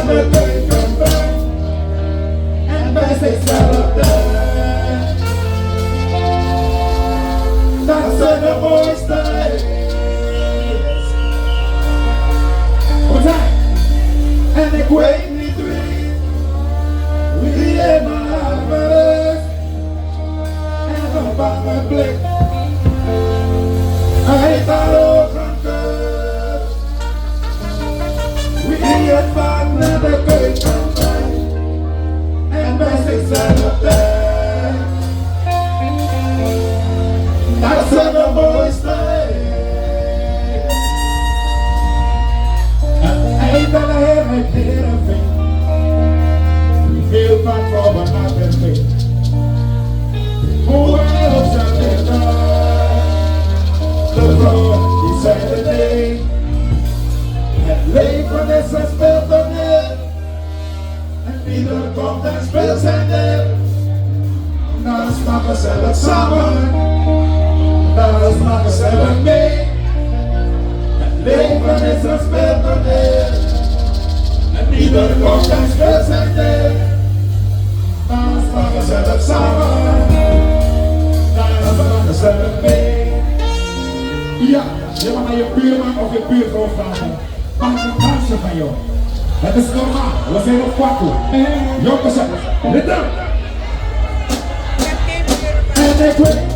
the day come back, and best they celebrate. That's when the boys die. What's that? And they quake me three. We in my armors, and I'm by my blick. I thought all conquered. We had fun and the great comeback, and best they celebrate. That's when the boys stay. I ain't that I ever did a thing. We feel fun for what happened to me. Who else shall deny? The Lord, he said the day, and lay for the suspect on it, and be the contact spells and it. Now it's not a sell of summer, now it's not a sell of May, and lay for the suspect on it, and be the contact spells and it. Now it's not a sell of summer, now it's not a sell of May. Ja, je mag naar je buurman of je buurvrouw vragen. Mag ik een dansje van jou? Het is normaal, we zijn op kwakkel. Jongens, let up! En ik weet...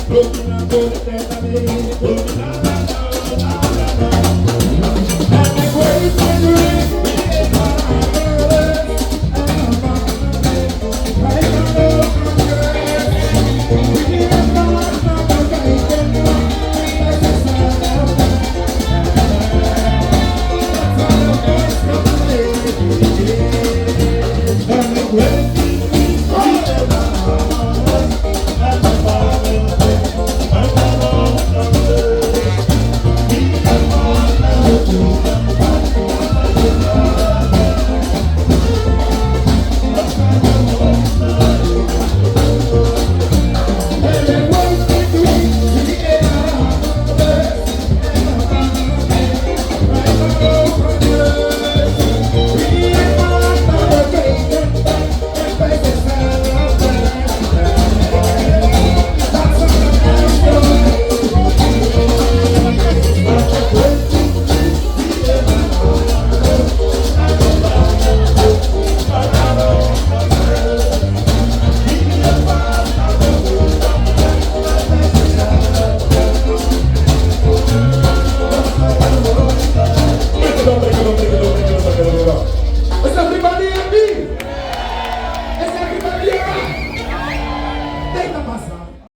Looking at